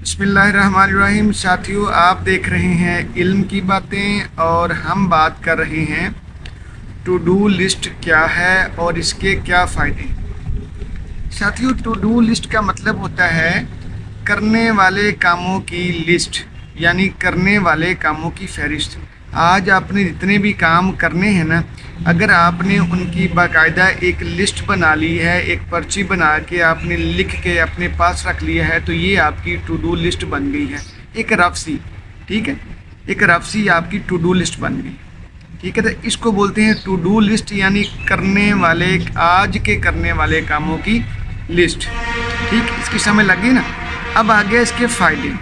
बिस्मिल्लाहिर्रहमानिर्रहीम। साथियों, आप देख रहे हैं इल्म की बातें और हम बात कर रहे हैं टू डू लिस्ट क्या है और इसके क्या फ़ायदे। साथियों, टू डू लिस्ट का मतलब होता है करने वाले कामों की लिस्ट, यानी करने वाले कामों की फहरिस्त। आज आपने जितने भी काम करने हैं ना, अगर आपने उनकी बाकायदा एक लिस्ट बना ली है, एक पर्ची बना के आपने लिख के अपने पास रख लिया है, तो ये आपकी टू डू लिस्ट बन गई है। एक रफ सी, ठीक है, एक रफ सी आपकी टू डू लिस्ट बन गई। ठीक है, तो इसको बोलते हैं टू डू लिस्ट, यानी करने वाले, आज के करने वाले कामों की लिस्ट। ठीक, इसकी समझ लग गई ना। अब आ गया इसके फ़ायदे।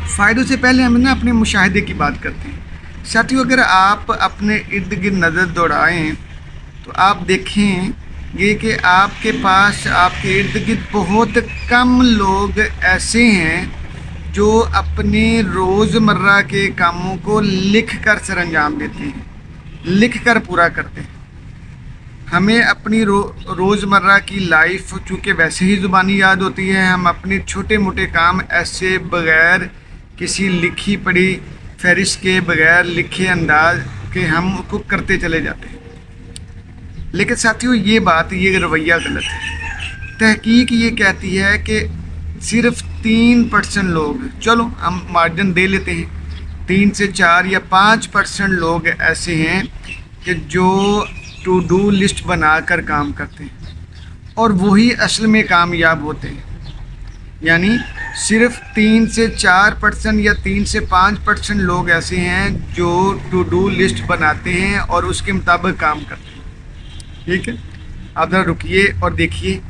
फ़ायदों से पहले हम ना अपने मुशाहिदे की बात करते हैं। साथियों, अगर आप अपने इर्द गिर्द नज़र दौड़ाएं तो आप देखेंगे कि आपके पास, आपके इर्द गिर्द बहुत कम लोग ऐसे हैं जो अपने रोज़मर्रा के कामों को लिख कर सरअंजाम देते हैं, लिख कर पूरा करते हैं। हमें अपनी रोज़मर्रा की लाइफ चूँकि वैसे ही ज़ुबानी याद होती है, हम अपने छोटे मोटे काम ऐसे बग़ैर किसी लिखी पढ़ी फहरिस्त के, बग़ैर लिखे अंदाज के हम उसको करते चले जाते हैं। लेकिन साथियों, ये बात, ये रवैया गलत है। तहकीक ये कहती है कि सिर्फ 3% लोग, चलो हम मार्जिन दे लेते हैं, 3 से 4 या 5% लोग ऐसे हैं कि जो टू डू लिस्ट बनाकर काम करते हैं और वही असल में कामयाब होते हैं। यानी सिर्फ 3 से 4% या 3 से 5% लोग ऐसे हैं जो टू डू लिस्ट बनाते हैं और उसके मुताबिक काम करते हैं। ठीक है, आप ज़रा रुकिए और देखिए,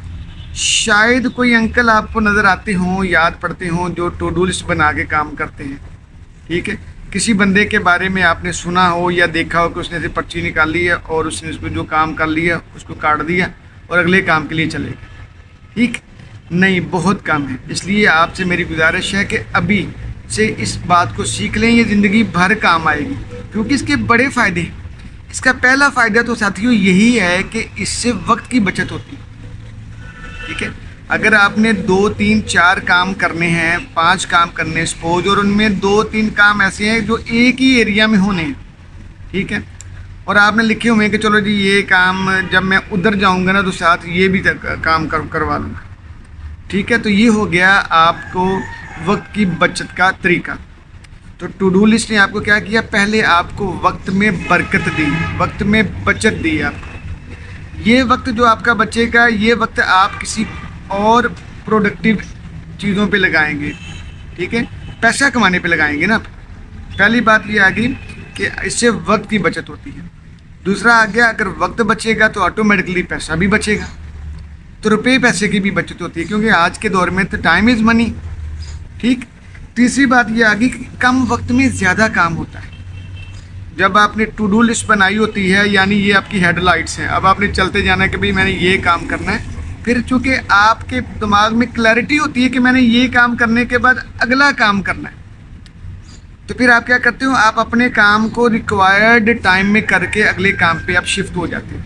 शायद कोई अंकल आपको नज़र आते हों, याद पड़ते हों, जो टू डू लिस्ट बना के काम करते हैं। ठीक है, किसी बंदे के बारे में आपने सुना हो या देखा हो कि उसने से पर्ची निकाल ली है और उसने उसको जो काम कर लिया उसको काट दिया और अगले काम के लिए चले गए। ठीक नहीं, बहुत कम है। इसलिए आपसे मेरी गुजारिश है कि अभी से इस बात को सीख लें, ये ज़िंदगी भर काम आएगी, क्योंकि इसके बड़े फ़ायदे हैं। इसका पहला फ़ायदा तो साथियों यही है कि इससे वक्त की बचत होती है। ठीक है, अगर आपने 2, 3, 4 काम करने हैं, 5 काम करने सपोज, और उनमें 2, 3 काम ऐसे हैं जो एक ही एरिया में होने हैं, ठीक है, और आपने लिखे हुए हैं कि चलो जी ये काम जब मैं उधर जाऊंगा ना तो साथ ये भी काम करवा लूँगा। ठीक है, तो ये हो गया आपको वक्त की बचत का तरीका। तो टू डू लिस्ट ने आपको क्या किया, पहले आपको वक्त में बरकत दी, वक्त में बचत दी आपको। ये वक्त जो आपका बचेगा, ये वक्त आप किसी और प्रोडक्टिव चीज़ों पे लगाएंगे। ठीक है, पैसा कमाने पे लगाएंगे ना। पहली बात ये आ गई कि इससे वक्त की बचत होती है। दूसरा आ गया, अगर वक्त बचेगा तो ऑटोमेटिकली पैसा भी बचेगा, तो रुपये पैसे की भी बचत होती है, क्योंकि आज के दौर में तो टाइम इज़ मनी। ठीक, तीसरी बात ये आ गई कि कम वक्त में ज़्यादा काम होता है। जब आपने टू डू लिस्ट बनाई होती है, यानी ये आपकी हेडलाइट्स हैं, अब आपने चलते जाना है कि भाई मैंने ये काम करना है, फिर चूँकि आपके दिमाग में क्लैरिटी होती है कि मैंने ये काम करने के बाद अगला काम करना है, तो फिर आप क्या करते हो, आप अपने काम को रिक्वायर्ड टाइम में करके अगले काम पे आप शिफ्ट हो जाते हो।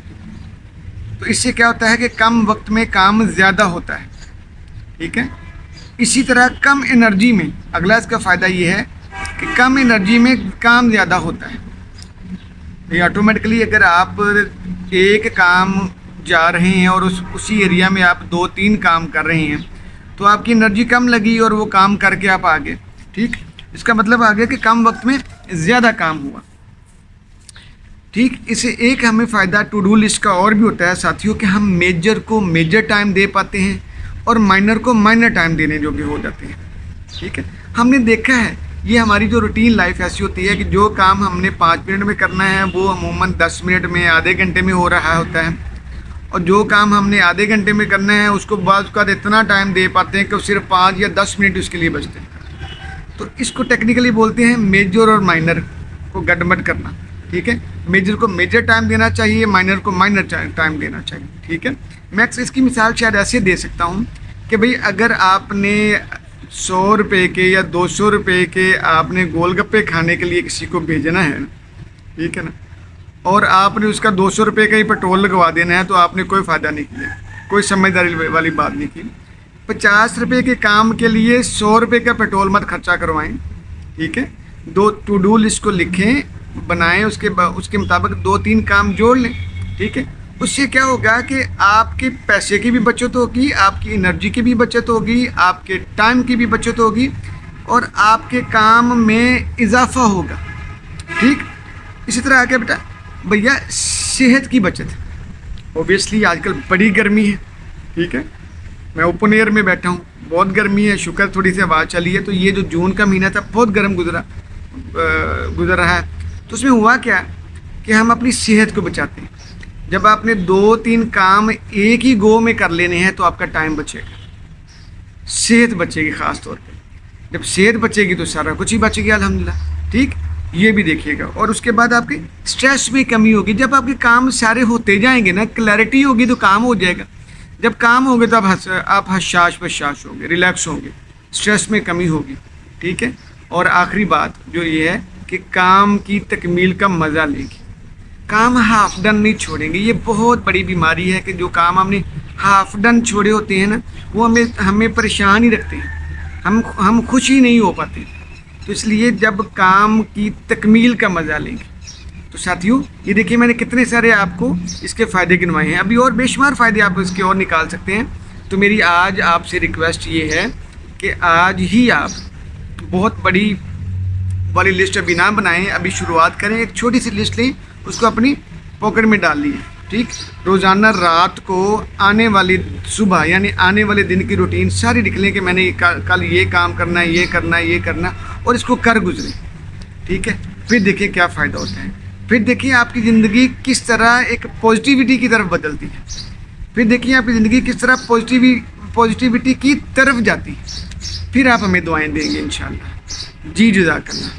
तो इससे क्या होता है कि कम वक्त में काम ज़्यादा होता है। ठीक है, इसी तरह कम एनर्जी में, अगला इसका फ़ायदा ये है कि कम एनर्जी में काम ज़्यादा होता है। ये ऑटोमेटिकली अगर आप एक काम जा रहे हैं और उसी एरिया में आप 2-3 काम कर रहे हैं, तो आपकी एनर्जी कम लगी और वो काम करके आप आ गए। ठीक, इसका मतलब आ गया कि कम वक्त में ज़्यादा काम हुआ। ठीक, इसे एक हमें फ़ायदा टू डू लिस्ट का और भी होता है साथियों कि हम मेजर को मेजर टाइम दे पाते हैं और माइनर को माइनर टाइम देने योग्य हो जाते हैं। ठीक है, हमने देखा है ये हमारी जो रूटीन लाइफ ऐसी होती है कि जो काम हमने 5 मिनट में करना है वो अमूमन 10 मिनट में, आधे घंटे में हो रहा होता है, और जो काम हमने आधे घंटे में करना है उसको बाद का इतना टाइम दे पाते हैं कि सिर्फ 5 या 10 मिनट उसके लिए बचते हैं। तो इसको टेक्निकली बोलते हैं मेजर और माइनर को गड़बड़ करना। ठीक है, मेजर को मेजर टाइम देना चाहिए, माइनर को माइनर टाइम देना चाहिए। ठीक है, मैं इसकी मिसाल शायद ऐसे दे सकता हूँ कि भाई अगर आपने 100 रुपये के या 200 रुपये के आपने गोलगप्पे खाने के लिए किसी को भेजना है, ठीक है ना, और आपने उसका 200 रुपये का ही पेट्रोल लगवा देना है, तो आपने कोई फ़ायदा नहीं किया, कोई समझदारी वाली बात नहीं की। 50 रुपए के काम के लिए 100 रुपए का पेट्रोल मत खर्चा करवाएं, ठीक है। दो टू डू लिस्ट को लिखें, बनाएं, उसके मुताबिक 2-3 काम जोड़ लें, ठीक है। उससे क्या होगा कि आपके पैसे की भी बचत होगी, आपकी एनर्जी की भी बचत होगी, आपके टाइम की भी बचत होगी और आपके काम में इजाफा होगा, ठीक। इसी तरह आगे बेटा भैया सेहत की बचत। ओबियसली आजकल बड़ी गर्मी है, ठीक है। मैं ओपन एयर में बैठा हूँ, बहुत गर्मी है, शुक्र थोड़ी सी हवा चली है। तो ये जो जून का महीना था बहुत गर्म गुजर रहा है। तो उसमें हुआ क्या कि हम अपनी सेहत को बचाते हैं। जब आपने 2-3 काम एक ही गो में कर लेने हैं तो आपका टाइम बचेगा, सेहत बचेगी ख़ास तौर पे। जब सेहत बचेगी तो सारा कुछ ही बच गया अल्हम्दुलिल्लाह, ठीक। ये भी देखिएगा। और उसके बाद आपके स्ट्रेस में कमी होगी। जब आपके काम सारे होते जाएंगे ना, क्लैरिटी होगी तो काम हो जाएगा। जब काम होंगे तो आप हशाश बशाश होंगे, रिलैक्स होंगे, स्ट्रेस में कमी होगी, ठीक है। और आखिरी बात जो ये है कि काम की तकमील का मज़ा लेंगे, काम हाफ डन नहीं छोड़ेंगे। ये बहुत बड़ी बीमारी है कि जो काम हमने हाफ डन छोड़े होते हैं ना, वो हमें परेशान ही रखते हैं, हम खुश ही नहीं हो पाते। तो इसलिए जब काम की तकमील का मज़ा लेंगे तो साथियों ये देखिए मैंने कितने सारे आपको इसके फ़ायदे गिनवाए हैं। अभी और बेशुमार फ़ायदे आप इसके और निकाल सकते हैं। तो मेरी आज आपसे रिक्वेस्ट ये है कि आज ही आप बहुत बड़ी वाली लिस्ट अभी ना बनाएं, अभी शुरुआत करें। एक छोटी सी लिस्ट लें, उसको अपनी पॉकेट में डाल लीजिए, ठीक। रोज़ाना रात को आने वाली सुबह यानी आने वाले दिन की रूटीन सारी लिख लें कि मैंने कल ये काम करना है, ये करना है, ये करना, और इसको कर गुजरें, ठीक है। फिर देखिए क्या फ़ायदा होता है। फिर देखिए आपकी ज़िंदगी किस तरह एक पॉजिटिविटी की तरफ बदलती है। फिर देखिए आपकी ज़िंदगी किस तरह पॉजिटिविटी की तरफ जाती है। फिर आप हमें दुआएं देंगे इंशाल्लाह। जी जज़ाकल्लाह।